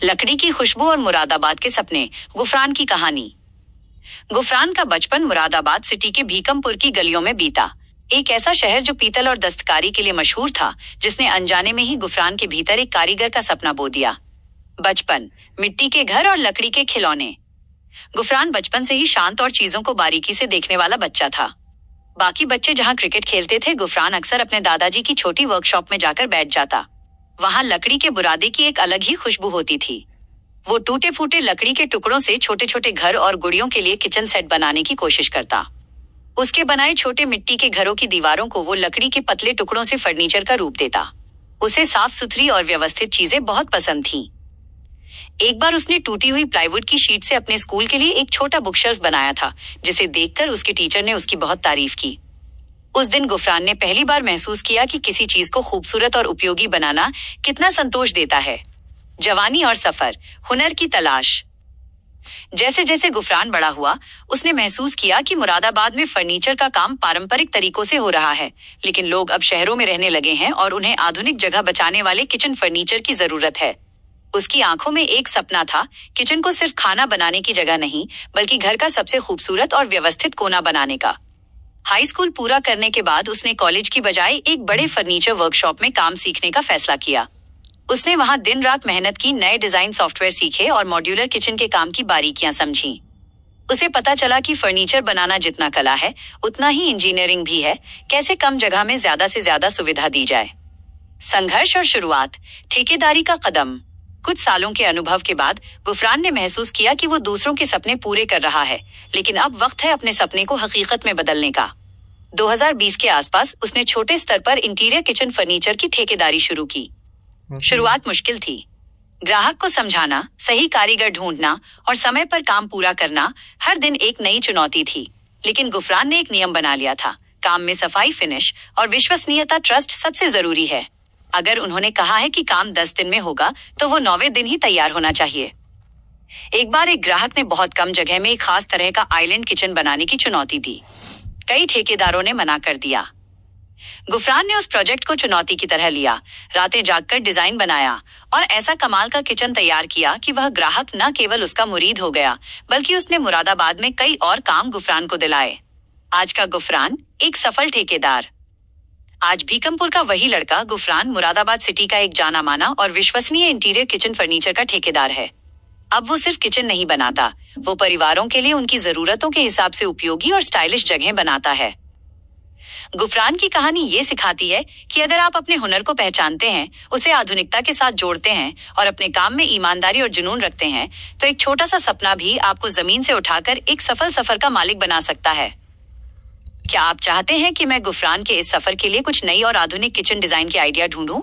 लकड़ी की खुशबू और मुरादाबाद के सपने। गुफरान की कहानी। गुफरान का बचपन मुरादाबाद सिटी के भीकमपुर की गलियों में बीता। एक ऐसा शहर जो पीतल और दस्तकारी के लिए मशहूर था, जिसने अनजाने में ही गुफरान के भीतर एक कारीगर का सपना बो दिया। बचपन, मिट्टी के घर और लकड़ी के खिलौने। गुफरान बचपन से ही शांत और चीजों को बारीकी से देखने वाला बच्चा था। बाकी बच्चे जहां क्रिकेट खेलते थे, गुफरान अक्सर अपने दादाजी की छोटी वर्कशॉप में जाकर बैठ जाता। वहां लकड़ी के बुरादे की एक अलग ही खुशबू होती थी। वो टूटे फूटे लकड़ी के टुकड़ों से छोटे छोटे घर और गुड़ियों के लिए किचन सेट बनाने की कोशिश करता। उसके बनाए छोटे मिट्टी के घरों की दीवारों को वो लकड़ी के पतले टुकड़ों से फर्नीचर का रूप देता। उसे साफ सुथरी और व्यवस्थित चीजें बहुत पसंद थीं। एक बार उसने टूटी हुई प्लाईवुड की शीट से अपने स्कूल के लिए एक छोटा बुक शेल्फ बनाया था, जिसे देखकर उसके टीचर ने उसकी बहुत तारीफ की। उस दिन गुफरान ने पहली बार महसूस किया कि किसी चीज को खूबसूरत और उपयोगी बनाना कितना संतोष देता है। जवानी और सफर, हुनर की तलाश। जैसे जैसे गुफरान बड़ा हुआ, उसने महसूस किया कि मुरादाबाद में फर्नीचर का काम पारंपरिक तरीकों से हो रहा है, लेकिन लोग अब शहरों में रहने लगे हैं और उन्हें आधुनिक जगह बचाने वाले किचन फर्नीचर की जरूरत है। उसकी आंखों में एक सपना था, किचन को सिर्फ खाना बनाने की जगह नहीं, बल्कि घर का सबसे खूबसूरत और व्यवस्थित कोना बनाने का। हाई स्कूल पूरा करने के बाद उसने कॉलेज की बजाय एक बड़े फर्नीचर वर्कशॉप में काम सीखने का फैसला किया। उसने वहां दिन रात मेहनत की, नए डिजाइन सॉफ्टवेयर सीखे और मॉड्यूलर किचन के काम की बारीकियां समझी। उसे पता चला कि फर्नीचर बनाना जितना कला है, उतना ही इंजीनियरिंग भी है। कैसे कम जगह में ज्यादा से ज्यादा सुविधा दी जाए। संघर्ष और शुरुआत, ठेकेदारी का कदम। कुछ सालों के अनुभव के बाद गुफरान ने महसूस किया कि वो दूसरों के सपने पूरे कर रहा है, लेकिन अब वक्त है अपने सपने को हकीकत में बदलने का। 2020 के आसपास उसने छोटे स्तर पर इंटीरियर किचन फर्नीचर की ठेकेदारी शुरू की। शुरुआत मुश्किल थी। ग्राहक को समझाना, सही कारीगर ढूंढना और समय पर काम पूरा करना हर दिन एक नई चुनौती थी। लेकिन गुफरान ने एक नियम बना लिया था, काम में सफाई, फिनिश और विश्वसनीयता, ट्रस्ट सबसे जरूरी है। अगर उन्होंने कहा है कि काम 10 दिन में होगा, तो वो 9वें दिन ही तैयार होना चाहिए। एक बार एक ग्राहक ने बहुत कम जगह में एक खास तरह का आइलैंड किचन बनाने की चुनौती दी। कई ठेकेदारों ने मना कर दिया। गुफरान ने उस प्रोजेक्ट को चुनौती की तरह लिया, रातें जागकर डिजाइन बनाया और ऐसा कमाल का किचन तैयार किया कि वह ग्राहक न केवल उसका मुरीद हो गया, बल्कि उसने मुरादाबाद में कई और काम गुफरान को दिलाए। आज का गुफरान एक सफल ठेकेदार। आज भीकमपुर का वही लड़का गुफरान मुरादाबाद सिटी का एक जाना माना और विश्वसनीय इंटीरियर किचन फर्नीचर का ठेकेदार है। अब वो सिर्फ किचन नहीं बनाता, वो परिवारों के लिए उनकी जरूरतों के हिसाब से उपयोगी और स्टाइलिश जगह बनाता है। गुफरान की कहानी ये सिखाती है कि अगर आप अपने हुनर को पहचानते हैं, उसे आधुनिकता के साथ जोड़ते हैं और अपने काम में ईमानदारी और जुनून रखते हैं, तो एक छोटा सा सपना भी आपको जमीन से उठाकर एक सफल सफर का मालिक बना सकता है। क्या आप चाहते हैं कि मैं गुफरान के इस सफर के लिए कुछ नई और आधुनिक किचन डिजाइन के आइडिया ढूंढूं?